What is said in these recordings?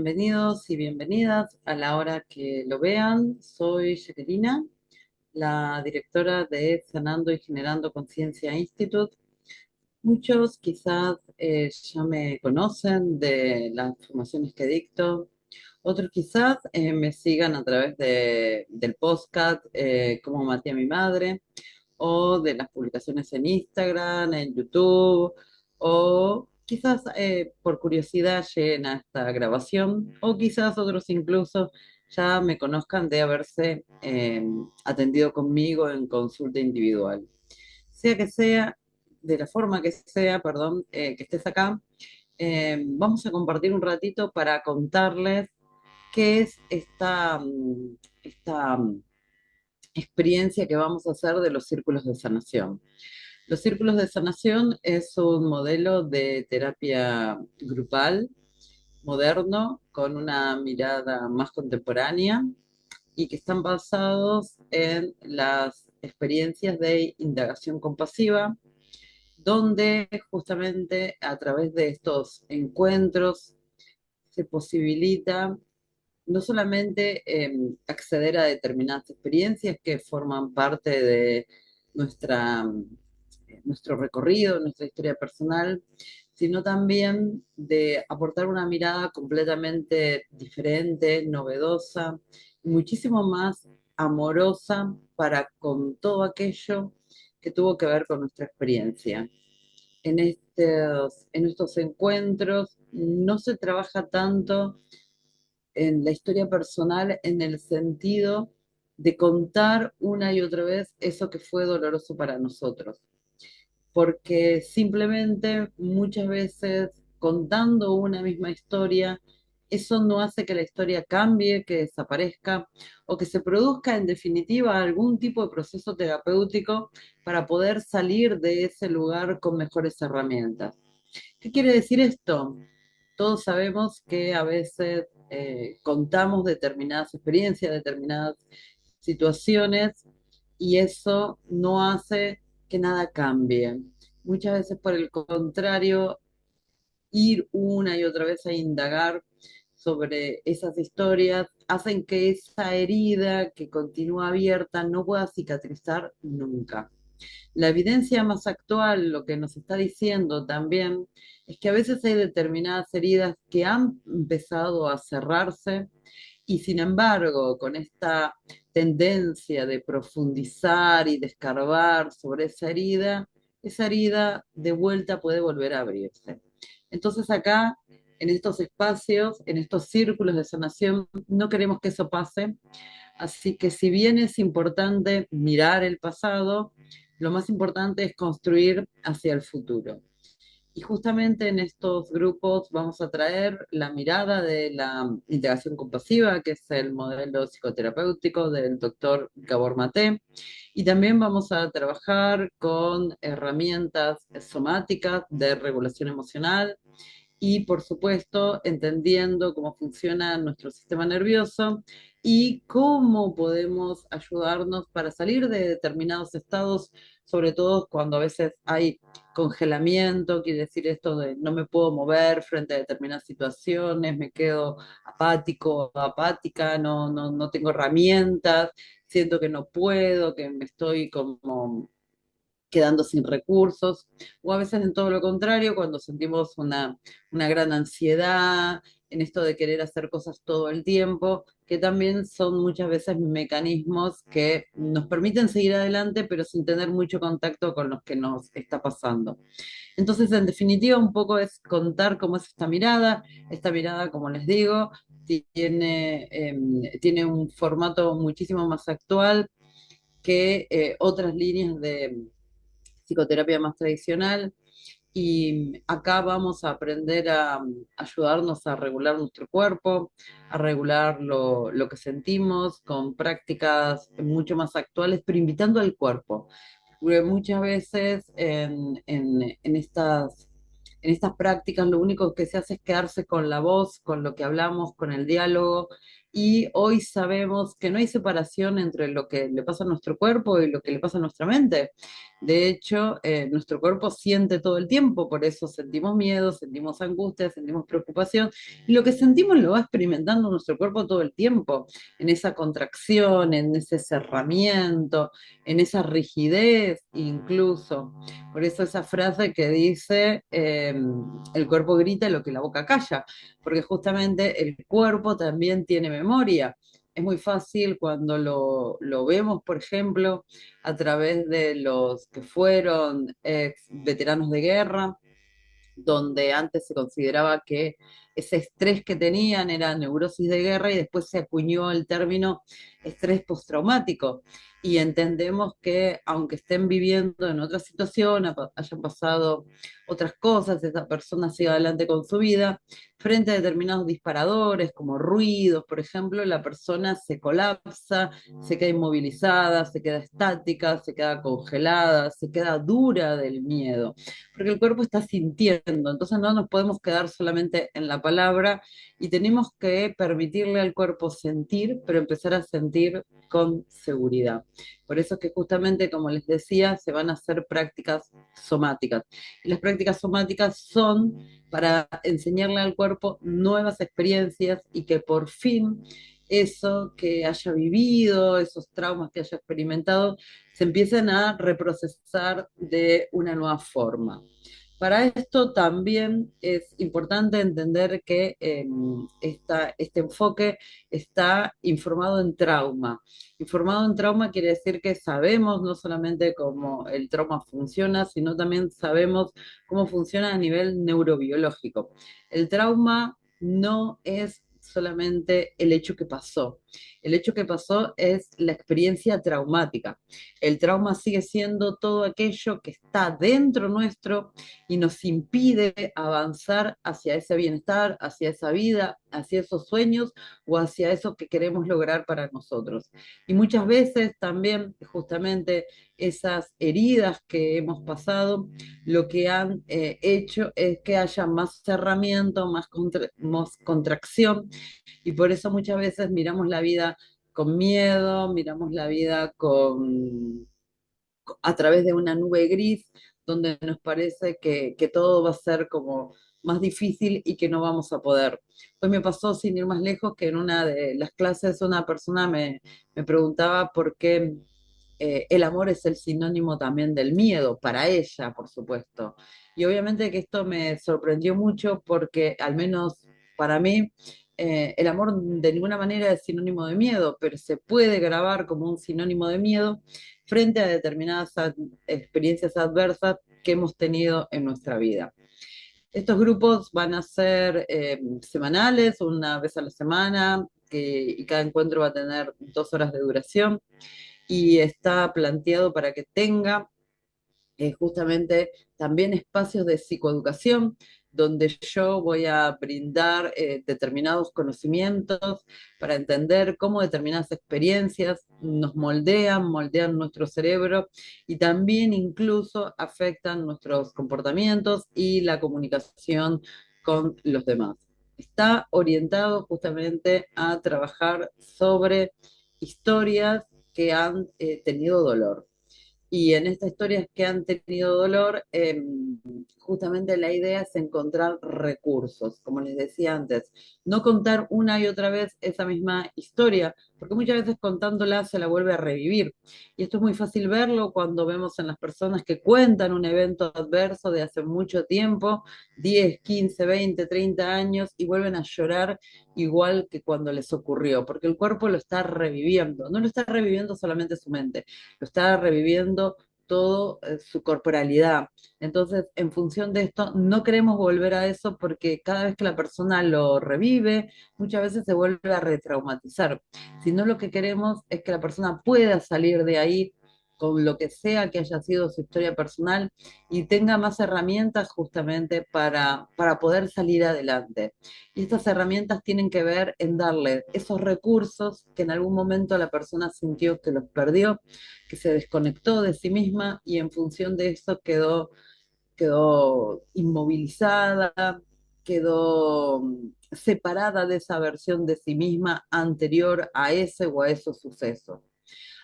Bienvenidos y bienvenidas a la hora que lo vean. Soy Jacqueline, la directora de Sanando y Generando Conciencia Institute. Muchos quizás ya me conocen de las formaciones que dicto, otros quizás me sigan a través del podcast Cómo maté a mi madre, o de las publicaciones en Instagram, en YouTube, o quizás por curiosidad lleguen a esta grabación, o quizás otros incluso ya me conozcan de haberse atendido conmigo en consulta individual. Sea que sea, de la forma que sea, perdón, que estés acá, vamos a compartir un ratito para contarles qué es esta experiencia que vamos a hacer de los círculos de sanación. Los círculos de sanación es un modelo de terapia grupal, moderno, con una mirada más contemporánea y que están basados en las experiencias de indagación compasiva, donde justamente a través de estos encuentros se posibilita no solamente acceder a determinadas experiencias que forman parte de nuestra, nuestro recorrido, nuestra historia personal, sino también de aportar una mirada completamente diferente, novedosa, y muchísimo más amorosa para con todo aquello que tuvo que ver con nuestra experiencia. En estos encuentros no se trabaja tanto en la historia personal en el sentido de contar una y otra vez eso que fue doloroso para nosotros, porque simplemente muchas veces contando una misma historia, eso no hace que la historia cambie, que desaparezca o que se produzca en definitiva algún tipo de proceso terapéutico para poder salir de ese lugar con mejores herramientas. ¿Qué quiere decir esto? Todos sabemos que a veces contamos determinadas experiencias, determinadas situaciones, y eso no hace que nada cambie. Muchas veces, por el contrario, ir una y otra vez a indagar sobre esas historias hacen que esa herida que continúa abierta no pueda cicatrizar nunca. La evidencia más actual lo que nos está diciendo también es que a veces hay determinadas heridas que han empezado a cerrarse y sin embargo con esta tendencia de profundizar y de escarbar sobre esa herida de vuelta puede volver a abrirse. Entonces acá, en estos espacios, en estos círculos de sanación, no queremos que eso pase. Así que si bien es importante mirar el pasado, lo más importante es construir hacia el futuro. Y justamente en estos grupos vamos a traer la mirada de la integración compasiva, que es el modelo psicoterapéutico del doctor Gabor Maté, y también vamos a trabajar con herramientas somáticas de regulación emocional y, por supuesto, entendiendo cómo funciona nuestro sistema nervioso y cómo podemos ayudarnos para salir de determinados estados, sobre todo cuando a veces hay congelamiento, quiere decir esto de no me puedo mover frente a determinadas situaciones, me quedo apático, apática, no tengo herramientas, siento que no puedo, que me estoy como quedando sin recursos, o a veces en todo lo contrario, cuando sentimos una gran ansiedad, en esto de querer hacer cosas todo el tiempo, que también son muchas veces mecanismos que nos permiten seguir adelante, pero sin tener mucho contacto con lo que nos está pasando. Entonces, en definitiva, un poco es contar cómo es esta mirada, como les digo, tiene un formato muchísimo más actual que otras líneas de psicoterapia más tradicional, y acá vamos a aprender a ayudarnos a regular nuestro cuerpo, a regular lo que sentimos con prácticas mucho más actuales, pero invitando al cuerpo. Porque muchas veces en estas prácticas lo único que se hace es quedarse con la voz, con lo que hablamos, con el diálogo, y hoy sabemos que no hay separación entre lo que le pasa a nuestro cuerpo y lo que le pasa a nuestra mente. De hecho, nuestro cuerpo siente todo el tiempo, por eso sentimos miedo, sentimos angustia, sentimos preocupación, y lo que sentimos lo va experimentando nuestro cuerpo todo el tiempo, en esa contracción, en ese cerramiento, en esa rigidez incluso. Por eso esa frase que dice, el cuerpo grita lo que la boca calla, porque justamente el cuerpo también tiene memoria. Es muy fácil cuando lo vemos, por ejemplo, a través de los que fueron ex veteranos de guerra, donde antes se consideraba que ese estrés que tenían era neurosis de guerra y después se acuñó el término estrés postraumático. Y entendemos que aunque estén viviendo en otra situación, hayan pasado otras cosas, esa persona sigue adelante con su vida, frente a determinados disparadores como ruidos, por ejemplo, la persona se colapsa, se queda inmovilizada, se queda estática, se queda congelada, se queda dura del miedo porque el cuerpo está sintiendo, entonces no nos podemos quedar solamente en la palabra y tenemos que permitirle al cuerpo sentir, pero empezar a sentir con seguridad. Por eso es que justamente, como les decía, se van a hacer prácticas somáticas. Y las prácticas somáticas son para enseñarle al cuerpo nuevas experiencias y que por fin eso que haya vivido, esos traumas que haya experimentado, se empiecen a reprocesar de una nueva forma. Para esto también es importante entender que este enfoque está informado en trauma. Informado en trauma quiere decir que sabemos no solamente cómo el trauma funciona, sino también sabemos cómo funciona a nivel neurobiológico. El trauma no es solamente el hecho que pasó. El hecho que pasó es la experiencia traumática. El trauma sigue siendo todo aquello que está dentro nuestro y nos impide avanzar hacia ese bienestar, hacia esa vida, hacia esos sueños o hacia eso que queremos lograr para nosotros. Y muchas veces también justamente esas heridas que hemos pasado, lo que han hecho es que haya más cerramiento, más contracción, y por eso muchas veces miramos la vida con miedo, miramos la vida a través de una nube gris, donde nos parece que todo va a ser como más difícil y que no vamos a poder. Hoy me pasó, sin ir más lejos, que en una de las clases una persona me preguntaba por qué el amor es el sinónimo también del miedo, para ella, por supuesto. Y obviamente que esto me sorprendió mucho porque, al menos para mí, el amor de ninguna manera es sinónimo de miedo, pero se puede grabar como un sinónimo de miedo frente a determinadas experiencias adversas que hemos tenido en nuestra vida. Estos grupos van a ser semanales, una vez a la semana, y cada encuentro va a tener 2 horas de duración y está planteado para que tenga justamente también espacios de psicoeducación, donde yo voy a brindar determinados conocimientos para entender cómo determinadas experiencias nos moldean nuestro cerebro y también incluso afectan nuestros comportamientos y la comunicación con los demás. Está orientado justamente a trabajar sobre historias que han tenido dolor. Y en estas historias que han tenido dolor, justamente la idea es encontrar recursos, como les decía antes, no contar una y otra vez esa misma historia, porque muchas veces contándola se la vuelve a revivir. Y esto es muy fácil verlo cuando vemos en las personas que cuentan un evento adverso de hace mucho tiempo, 10, 15, 20, 30 años, y vuelven a llorar igual que cuando les ocurrió, porque el cuerpo lo está reviviendo, no lo está reviviendo solamente su mente, lo está reviviendo todo su corporalidad. Entonces, en función de esto, no queremos volver a eso porque cada vez que la persona lo revive, muchas veces se vuelve a retraumatizar. Sino lo que queremos es que la persona pueda salir de ahí con lo que sea que haya sido su historia personal y tenga más herramientas justamente para poder salir adelante. Y estas herramientas tienen que ver en darle esos recursos que en algún momento la persona sintió que los perdió, que se desconectó de sí misma y en función de eso quedó inmovilizada, quedó separada de esa versión de sí misma anterior a ese o a esos sucesos.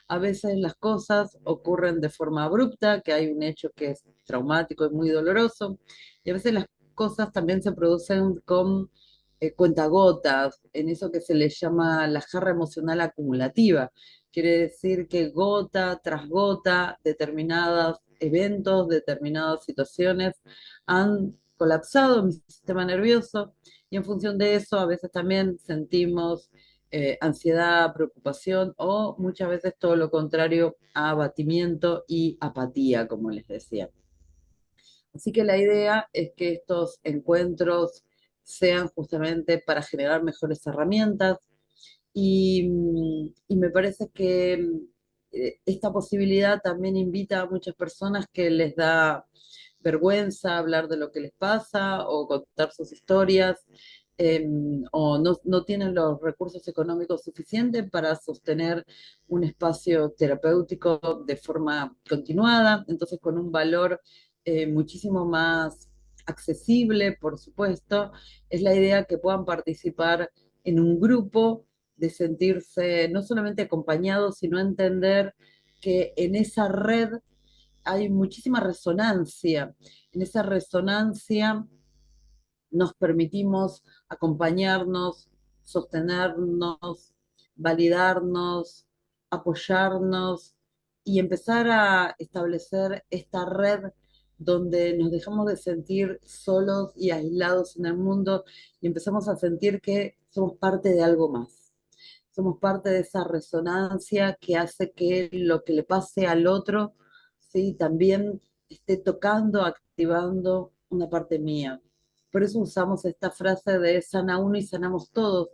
A veces las cosas ocurren de forma abrupta, que hay un hecho que es traumático y muy doloroso, y a veces las cosas también se producen con cuentagotas, en eso que se le llama la jarra emocional acumulativa. Quiere decir que gota tras gota, determinados eventos, determinadas situaciones han colapsado mi sistema nervioso y en función de eso a veces también sentimos ansiedad, preocupación o muchas veces todo lo contrario, abatimiento y apatía, como les decía. Así que la idea es que estos encuentros sean justamente para generar mejores herramientas y me parece que esta posibilidad también invita a muchas personas que les da vergüenza hablar de lo que les pasa o contar sus historias, eh, o no tienen los recursos económicos suficientes para sostener un espacio terapéutico de forma continuada, entonces con un valor muchísimo más accesible, por supuesto, es la idea que puedan participar en un grupo, de sentirse no solamente acompañados, sino entender que en esa red hay muchísima resonancia. En esa resonancia nos permitimos acompañarnos, sostenernos, validarnos, apoyarnos y empezar a establecer esta red donde nos dejamos de sentir solos y aislados en el mundo y empezamos a sentir que somos parte de algo más. Somos parte de esa resonancia que hace que lo que le pase al otro, ¿sí? También esté tocando, activando una parte mía. Por eso usamos esta frase de sana uno y sanamos todos,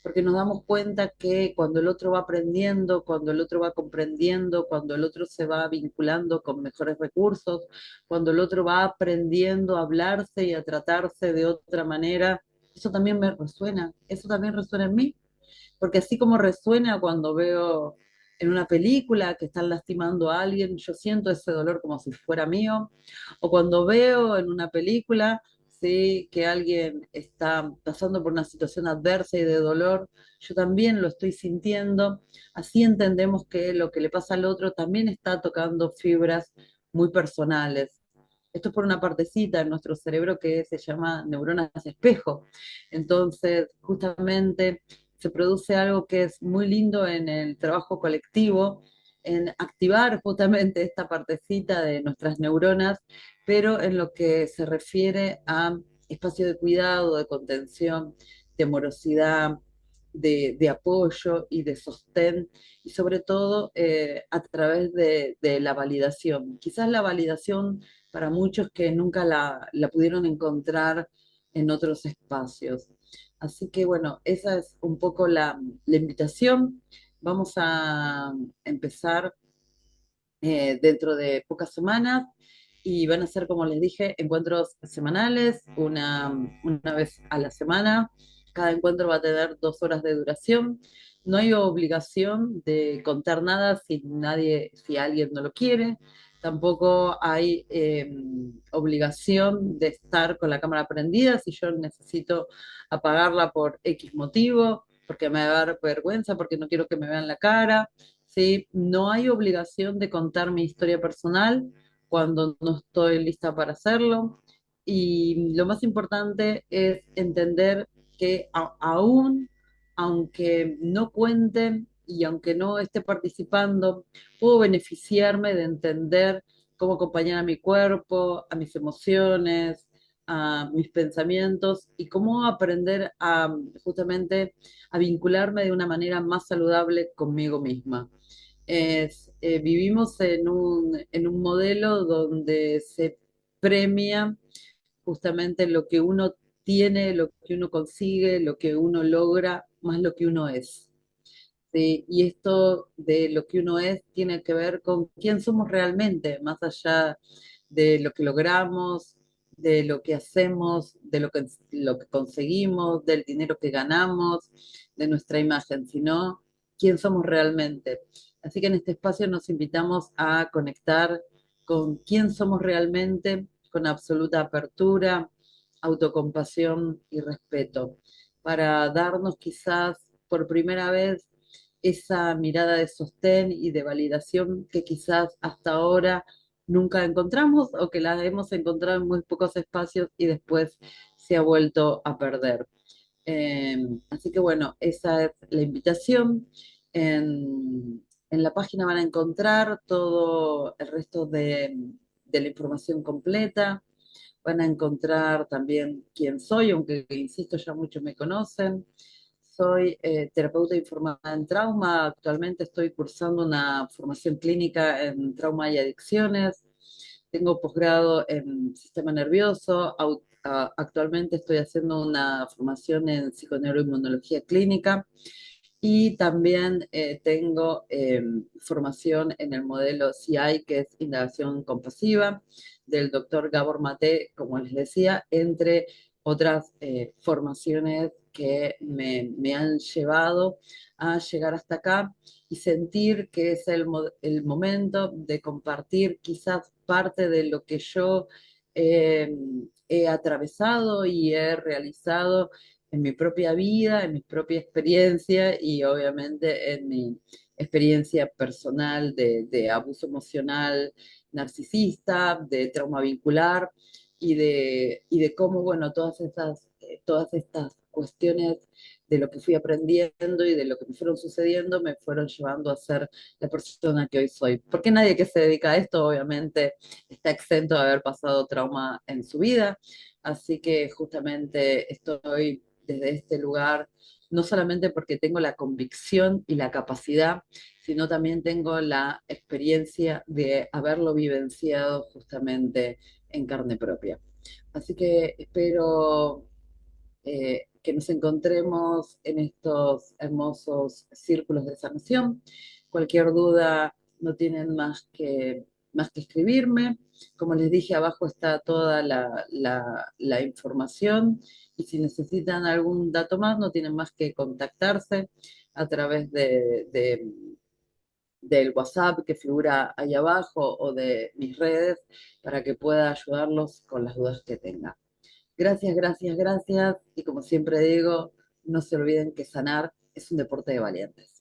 porque nos damos cuenta que cuando el otro va aprendiendo, cuando el otro va comprendiendo, cuando el otro se va vinculando con mejores recursos, cuando el otro va aprendiendo a hablarse y a tratarse de otra manera, eso también me resuena, eso también resuena en mí, porque así como resuena cuando veo en una película que están lastimando a alguien, yo siento ese dolor como si fuera mío, o cuando veo en una película, sí, que alguien está pasando por una situación adversa y de dolor, yo también lo estoy sintiendo, así entendemos que lo que le pasa al otro también está tocando fibras muy personales. Esto es por una partecita en nuestro cerebro que se llama neuronas espejo. Entonces, justamente se produce algo que es muy lindo en el trabajo colectivo, en activar justamente esta partecita de nuestras neuronas, pero en lo que se refiere a espacio de cuidado, de contención, de amorosidad, de apoyo y de sostén, y sobre todo a través de la validación. Quizás la validación para muchos que nunca la pudieron encontrar en otros espacios. Así que bueno, esa es un poco la invitación. Vamos a empezar dentro de pocas semanas y van a ser, como les dije, encuentros semanales, una vez a la semana. Cada encuentro va a tener 2 horas de duración. No hay obligación de contar nada si nadie, si alguien no lo quiere. Tampoco hay obligación de estar con la cámara prendida si yo necesito apagarla por X motivo, porque me va a dar vergüenza, porque no quiero que me vean la cara. ¿Sí? No hay obligación de contar mi historia personal cuando no estoy lista para hacerlo. Y lo más importante es entender que aún, aunque no cuenten y aunque no esté participando, puedo beneficiarme de entender cómo acompañar a mi cuerpo, a mis emociones, a mis pensamientos y cómo aprender a justamente a vincularme de una manera más saludable conmigo misma. Vivimos en un modelo donde se premia justamente lo que uno tiene, lo que uno consigue, lo que uno logra, más lo que uno es. ¿Sí? Y esto de lo que uno es tiene que ver con quién somos realmente, más allá de lo que logramos, de lo que hacemos, de lo que conseguimos, del dinero que ganamos, de nuestra imagen, sino quién somos realmente. Así que en este espacio nos invitamos a conectar con quién somos realmente, con absoluta apertura, autocompasión y respeto, para darnos quizás por primera vez esa mirada de sostén y de validación que quizás hasta ahora nunca encontramos o que la hemos encontrado en muy pocos espacios y después se ha vuelto a perder. Así que bueno, esa es la invitación. En la página van a encontrar todo el resto de la información completa. Van a encontrar también quién soy, aunque insisto, ya muchos me conocen. Soy terapeuta informada en trauma. Actualmente estoy cursando una formación clínica en trauma y adicciones. Tengo posgrado en sistema nervioso. Actualmente estoy haciendo una formación en psiconeuroinmunología clínica. Y también tengo formación en el modelo CI, que es indagación compasiva, del doctor Gabor Maté, como les decía, entre otras formaciones que me han llevado a llegar hasta acá y sentir que es el momento de compartir quizás parte de lo que yo eh, he atravesado y he realizado en mi propia vida, en mi propia experiencia y obviamente en mi experiencia personal de abuso emocional narcisista, de trauma vincular y de cómo, bueno, todas estas cuestiones de lo que fui aprendiendo y de lo que me fueron sucediendo me fueron llevando a ser la persona que hoy soy. Porque nadie que se dedica a esto, obviamente, está exento de haber pasado trauma en su vida. Así que justamente estoy desde este lugar, no solamente porque tengo la convicción y la capacidad, sino también tengo la experiencia de haberlo vivenciado justamente en carne propia. Así que espero que nos encontremos en estos hermosos círculos de sanación. Cualquier duda no tienen más que escribirme. Como les dije, abajo está toda la información y si necesitan algún dato más, no tienen más que contactarse a través del WhatsApp que figura ahí abajo o de mis redes para que pueda ayudarlos con las dudas que tengan. Gracias, gracias, gracias. Y como siempre digo, no se olviden que sanar es un deporte de valientes.